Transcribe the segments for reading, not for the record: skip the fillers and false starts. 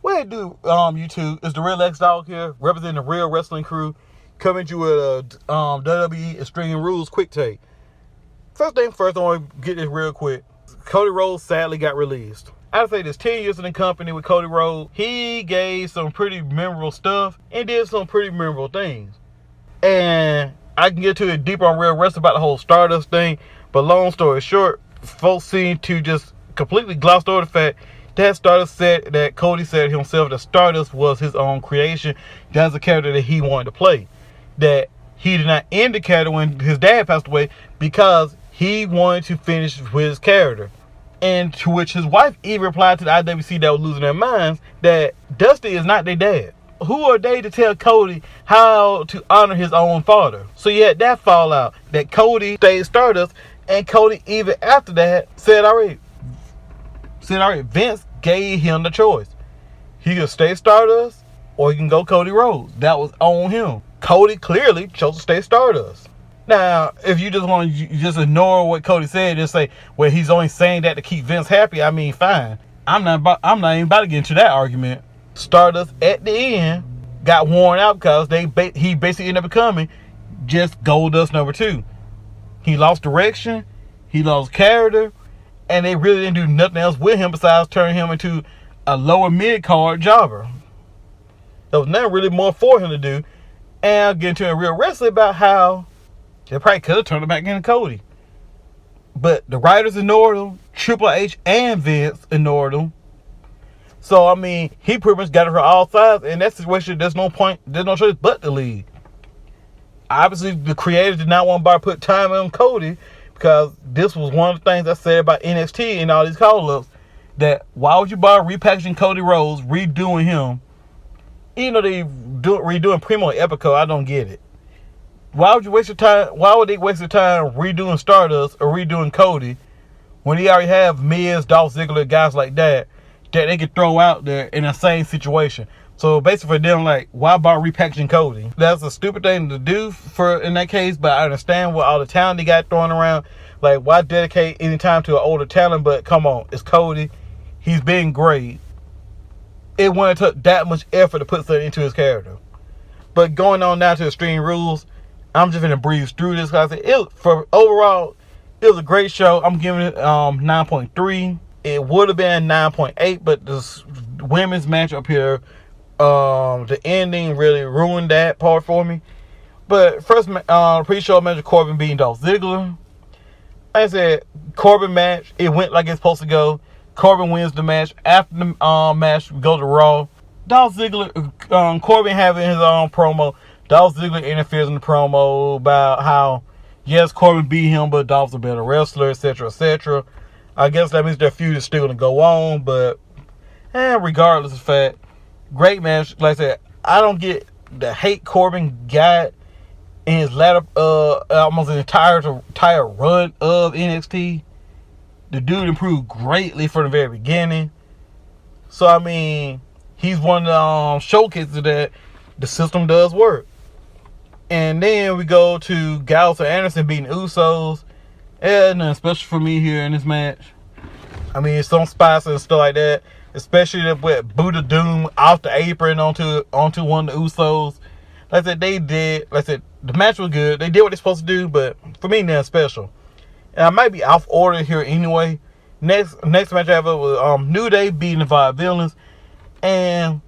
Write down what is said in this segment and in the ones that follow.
What it do, YouTube? It's the Real X Dawg here, representing the Real Wrestling Crew, coming to you with a WWE Extreme Rules quick take. First thing first, I want to get this real quick. Cody Rhodes sadly got released. I'd say this 10 years in the company with Cody Rhodes, he gave some pretty memorable stuff and did some pretty memorable things. And I can get to it deeper on Real Wrestling about the whole Stardust thing, but long story short, folks seem to just completely glossed over the fact that Stardust said that Cody said himself that Stardust was his own creation. That's a character that he wanted to play. That he did not end the character when his dad passed away because he wanted to finish with his character. And to which his wife even replied to the IWC that was losing their minds that Dusty is not their dad. Who are they to tell Cody how to honor his own father? So you had that fallout that Cody stayed Stardust, and Cody even after that said already, Vince gave him the choice. He could stay Stardust or he can go Cody Rhodes. That was on him. Cody clearly chose to stay Stardust. Now, if you just want to just ignore what Cody said, just say, well, he's only saying that to keep Vince happy, I mean, fine. I'm not even about to get into that argument. Stardust at the end got worn out because he basically ended up becoming just Goldust number 2. He lost direction, he lost character, and they really didn't do nothing else with him besides turn him into a lower mid-card jobber. There was nothing really more for him to do. And I'll get into a real wrestling about how they probably could have turned him back into Cody. But the writers ignored him, Triple H and Vince ignored him. So, I mean, he pretty much got it for all sides. In that situation, there's no choice but to leave. Obviously, the creators did not want to put time on Cody because this was one of the things I said about NXT and all these call-ups. That why would you bother repackaging Cody Rhodes, redoing him? Even though they redoing Primo and Epico, I don't get it. Why would you waste your time? Why would they waste their time redoing Stardust or redoing Cody when they already have Miz, Dolph Ziggler, guys like that they could throw out there in the same situation? So basically, for them, like, why bother repackaging Cody? That's a stupid thing to do in that case. But I understand what all the talent they got thrown around. Like, why dedicate any time to an older talent? But come on, it's Cody. He's been great. It wouldn't take that much effort to put something into his character. But going on now to Extreme Rules, I'm just going to breeze through this because overall, it was a great show. I'm giving it 9.3. It would have been 9.8, but this women's match up here, the ending really ruined that part for me. But first, pre-show match of Corbin beating Dolph Ziggler. Like I said, Corbin match, it went like it's supposed to go. Corbin wins the match. After the match, we go to Raw. Dolph Ziggler, Corbin having his own promo. Dolph Ziggler interferes in the promo about how, yes, Corbin beat him, but Dolph's a better wrestler, etc., etc. I guess that means their feud is still going to go on, but regardless of the fact, great match. Like I said, I don't get the hate Corbin got in his latter, almost an entire run of NXT. The dude improved greatly from the very beginning. So, I mean, he's one of the showcases that the system does work. And then we go to Gallows and Anderson beating Usos. And nothing special for me here in this match. I mean, some spots and stuff like that. Especially with Buddha Doom off the apron onto one of the Usos. Like I said, the match was good. They did what they're supposed to do, but for me, nothing special. And I might be off order here anyway. Next match I have was New Day beating the Vaudevillains. And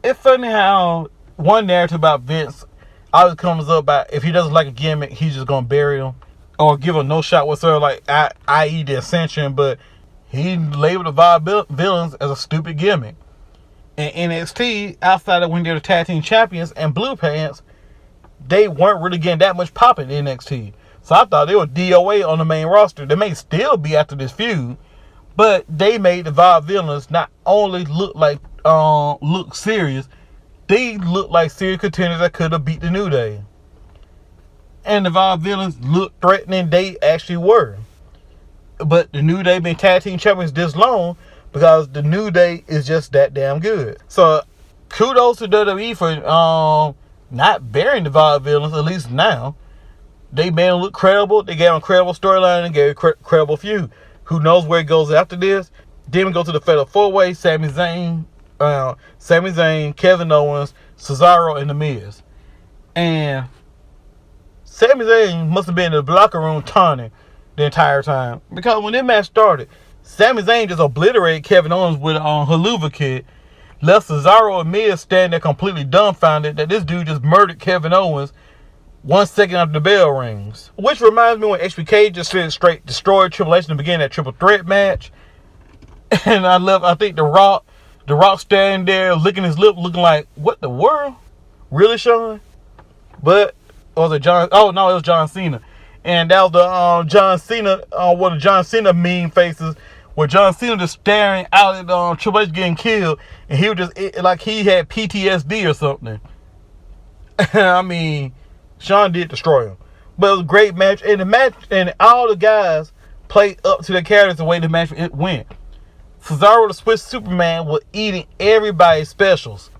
it's funny how one narrative about Vince always comes up about if he doesn't like a gimmick, he's just going to bury him. Or give him no shot whatsoever, like i.e. the Ascension. But he labeled the Vaudevillains as a stupid gimmick. And NXT, outside of when they're the tag team champions and Blue Pants, they weren't really getting that much pop in NXT. So I thought they were DOA on the main roster. They may still be after this feud, but they made the Vaudevillains not only look serious, they look like serious contenders that could have beat the New Day. And the Vaudevillains looked threatening. They actually were. But the New Day been tag team champions this long because the New Day is just that damn good. So kudos to WWE for not burying the Vaudevillains, at least now. They made them look credible. They gave them a credible storyline and gave a credible feud. Who knows where it goes after this? Then we go to the Fatal 4-Way. Sami Zayn Sami Zayn, Kevin Owens, Cesaro, and The Miz. And Sami Zayn must have been in the locker room taunting the entire time. Because when this match started, Sami Zayn just obliterated Kevin Owens with a haluva kick. Left Cesaro and Miz standing there completely dumbfounded that this dude just murdered Kevin Owens 1 second after the bell rings. Which reminds me when HBK just straight destroyed Triple H in the beginning of that triple threat match. And I think The Rock standing there licking his lip looking like, what the world? Really, Sean? But, or was it John? Oh, no, it was John Cena. And that was the John Cena, one of John Cena meme faces, where John Cena just staring out at Triple H getting killed, and he was just like he had PTSD or something. I mean, Sean did destroy him, but it was a great match, and all the guys played up to their characters the way the match went. Cesaro the Swiss Superman was eating everybody's specials.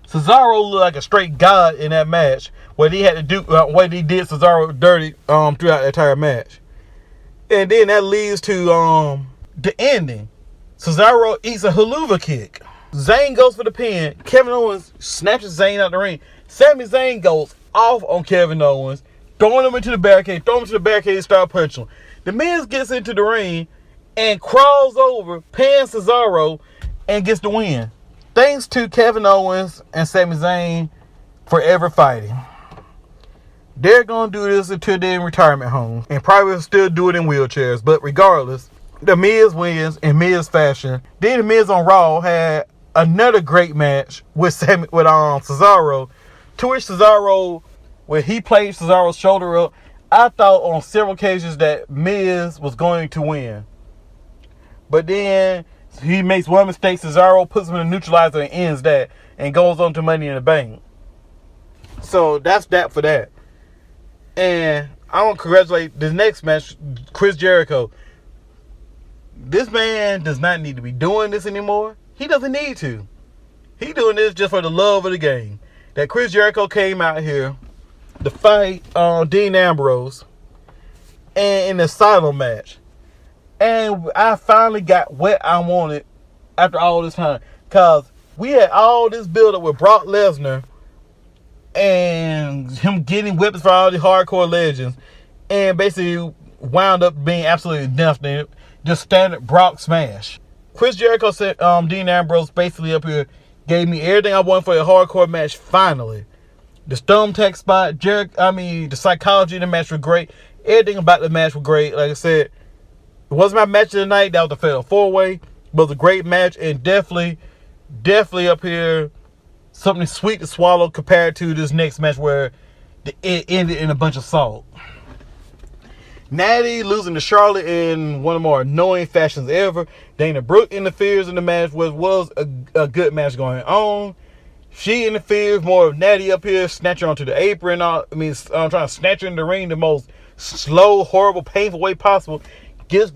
Cesaro looked like a straight god in that match, where he had to do what he did Cesaro dirty throughout the entire match. And then that leads to the ending. Cesaro eats a haluva kick. Zayn goes for the pin. Kevin Owens snatches Zayn out the ring. Sami Zayn goes off on Kevin Owens, throwing him into the barricade, and start punching him. The Miz gets into the ring and crawls over, pins Cesaro, and gets the win. Thanks to Kevin Owens and Sami Zayn forever fighting. They're going to do this until they're in retirement homes, and probably still do it in wheelchairs. But regardless, The Miz wins in Miz fashion. Then The Miz on Raw had another great match with Cesaro, to which Cesaro, when he played Cesaro's shoulder up, I thought on several occasions that Miz was going to win. But then he makes one mistake. Cesaro puts him in a neutralizer and ends that, and goes on to Money in the Bank. So that's that for that. And I want to congratulate this next match, Chris Jericho. This man does not need to be doing this anymore. He doesn't need to. He's doing this just for the love of the game. That Chris Jericho came out here to fight Dean Ambrose and in the Asylum match. And I finally got what I wanted after all this time. Because we had all this build up with Brock Lesnar and him getting whipped for all the hardcore legends, and basically wound up being absolutely nothing. Just standard Brock smash. Chris Jericho said Dean Ambrose basically up here gave me everything I wanted for a hardcore match finally. The thumbtack spot, the psychology in the match was great. Everything about the match was great. Like I said, it wasn't my match of the night. That was the Fatal 4-Way. But it was a great match, and definitely up here, something sweet to swallow compared to this next match where it ended in a bunch of salt. Natty losing to Charlotte in one of the more annoying fashions ever. Dana Brooke interferes in the match, which was a good match going on. She interferes more of Natty up here, snatch her onto the apron. Trying to snatch her in the ring the most slow, horrible, painful way possible. Gets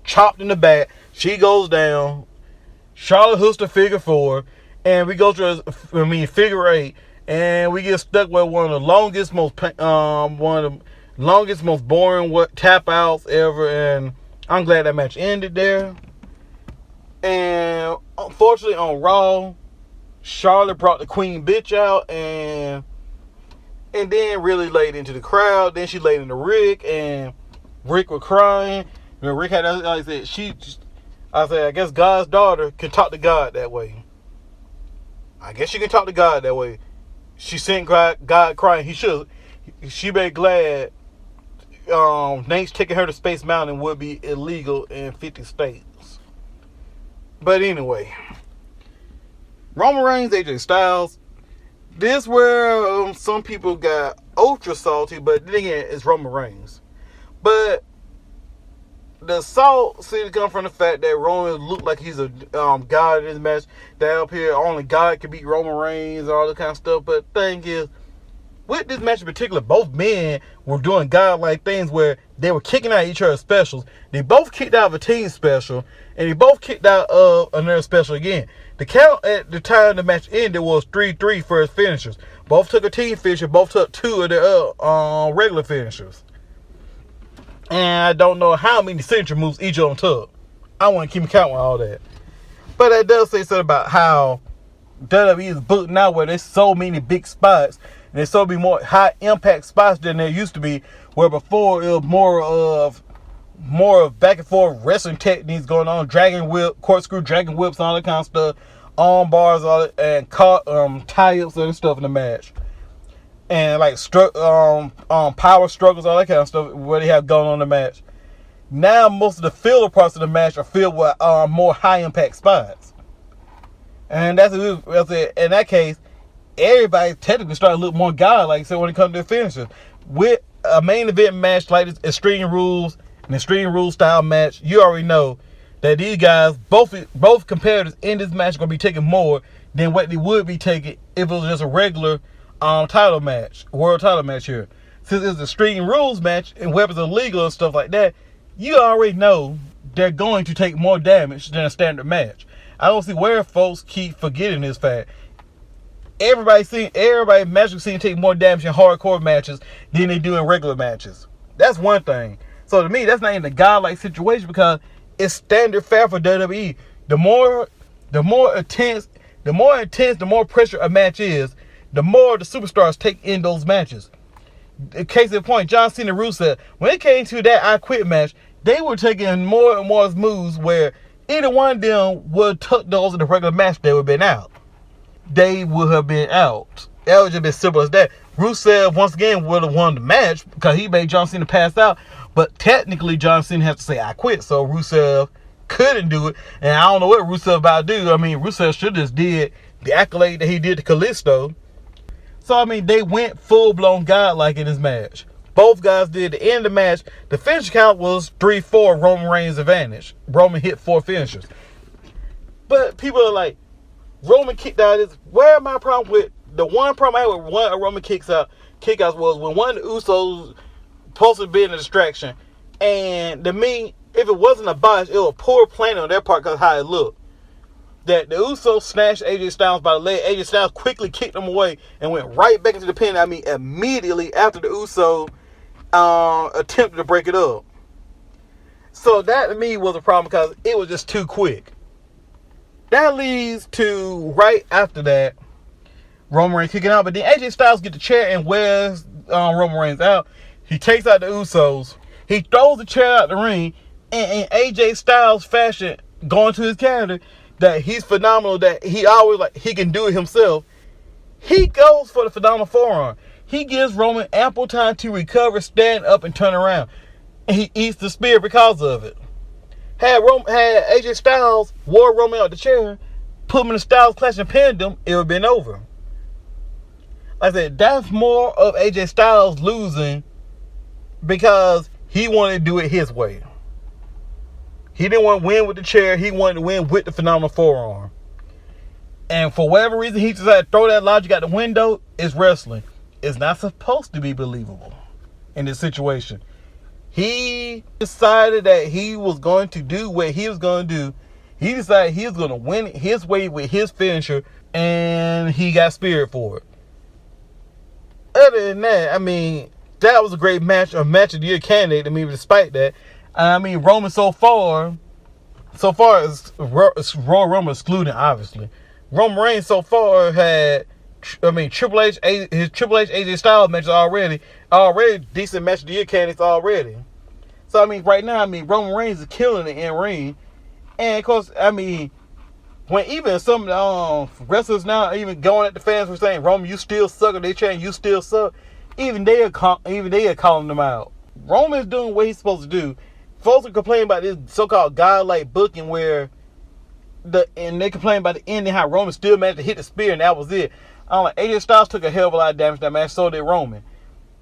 chopped in the back. She goes down. Charlotte hooks the figure 4, and we go to figure 8, and we get stuck with one of the longest, most boring tap outs ever. And I'm glad that match ended there. And unfortunately on Raw, Charlotte brought the Queen Bitch out and then really laid into the crowd. Then she laid into Rick, and Rick was crying. Rick had, like I said, I guess God's daughter can talk to God that way. I guess she can talk to God that way. She sent God crying. She be glad Nate's taking her to Space Mountain would be illegal in 50 states. But anyway, Roman Reigns, AJ Styles. This where some people got ultra salty, but then again, it's Roman Reigns. But the salt seems to come from the fact that Roman looked like he's a god in this match. That up here, only God can beat Roman Reigns and all that kind of stuff. But the thing is, with this match in particular, both men were doing godlike things where they were kicking out each other's specials. They both kicked out of a team special, and they both kicked out of another special again. The count at the time the match ended was 3-3 for his finishers. Both took a team finisher, both took 2 of their regular finishers. And I don't know how many signature moves each of them took. I want to keep count with all that. But that does say something about how WWE is booked now, where there's so many big spots and there's so many more high impact spots than there used to be, where before it was more of back and forth wrestling techniques going on, dragon whip, corkscrew dragon whips, all that kind of stuff, arm bars, all that, and tie-ups and stuff in the match, and like power struggles, all that kind of stuff where they have going on in the match. Now most of the filler parts of the match are filled with more high impact spots. And that's it. In that case, everybody technically started to look more godlike. So when it comes to the finishes, with a main event match like this, Extreme Rules, an Extreme Rules style match, you already know that these guys, both competitors in this match, are going to be taking more than what they would be taking if it was just a regular title match, world title match here. Since it's an Extreme Rules match and weapons are legal and stuff like that, you already know they're going to take more damage than a standard match. I don't see where folks keep forgetting this fact. Everybody magically seems to take more damage in hardcore matches than they do in regular matches. That's one thing. So to me, that's not even a godlike situation, because it's standard fare for WWE. The more intense, the more pressure a match is, the more the superstars take in those matches. Case in point, John Cena and Rusev, when it came to that I Quit match, they were taking more and more moves where either one of them would tuck those in the regular match, they would have been out. They would have been out. That would just be simple as that. Rusev, once again, would have won the match because he made John Cena pass out. But technically, John Cena has to say, I quit. So Rusev couldn't do it. And I don't know what Rusev about to do. I mean, Rusev should have just did the accolade that he did to Kalisto. So, I mean, they went full-blown godlike in this match. Both guys did. The end of the match, the finish count was 3-4, Roman Reigns' advantage. Roman hit 4 finishers. But people are like, Roman kicked out this. Where my problem with, the one problem I had with one of Roman kickouts was when one of the Usos supposed to be in a distraction. And to me, if it wasn't a botch, it was poor planning on their part because of how it looked. That the Usos snatched AJ Styles by the leg. AJ Styles quickly kicked him away and went right back into the pin. I mean, immediately after the Uso attempted to break it up. So that to me was a problem because it was just too quick. That leads to right after that, Roman Reigns kicking out, but then AJ Styles get the chair and wears Roman Reigns out. He takes out the Usos. He throws the chair out the ring, and in AJ Styles fashion, going to his character that he's phenomenal, that he always he can do it himself. He goes for the phenomenal forearm. He gives Roman ample time to recover, stand up, and turn around. And he eats the spear because of it. Had AJ Styles wore Roman out the chair, put him in the Styles Clash and pinned him, it would have been over. Like I said, that's more of AJ Styles losing because he wanted to do it his way. He didn't want to win with the chair. He wanted to win with the phenomenal forearm. And for whatever reason, he decided to throw that logic out the window. It's wrestling. It's not supposed to be believable in this situation. He decided that he was going to do what he was going to do. He decided he was going to win it his way with his finisher, and he got speared for it. Other than that, I mean, that was a great match, a match of the year candidate. I mean, despite that, I mean, Roman so far as Royal Rumble excluding, obviously, Roman Reigns so far had, I mean, his Triple H AJ Styles matches already decent match of the year candidates already. So I mean, right now, I mean, Roman Reigns is killing it in ring, and of course, I mean, when even some of the wrestlers now even going at the fans for saying, Roman, you still suck, or they chanting, you still suck, even they are calling them out. Roman is doing what he's supposed to do. Folks are complaining about this so-called godlike booking where and they complain about the ending, how Roman still managed to hit the spear, and that was it. I'm like, AJ Styles took a hell of a lot of damage in that match, so did Roman.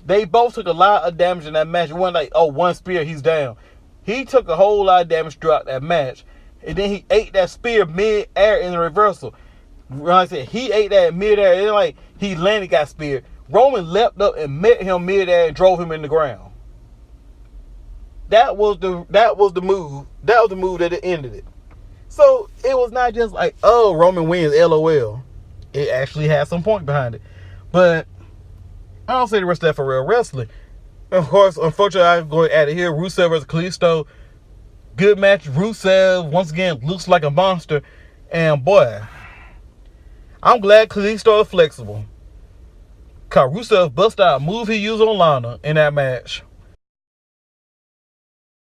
They both took a lot of damage in that match. It wasn't like, oh, one spear, he's down. He took a whole lot of damage throughout that match. And then he ate that spear mid-air in the reversal. Like I said, he ate that mid-air. It's like he landed, got speared. Roman leapt up and met him mid-air and drove him in the ground. That was the move. That was the move that ended it. So it was not just like, oh, Roman wins, LOL. It actually had some point behind it. But I don't say the rest of that for real wrestling. Of course, unfortunately, I'm going to add it here. Rusev versus Kalisto. Good match. Rusev, once again, looks like a monster. And boy, I'm glad Khalid started flexible. Cause Rusev busted out a move he used on Lana in that match.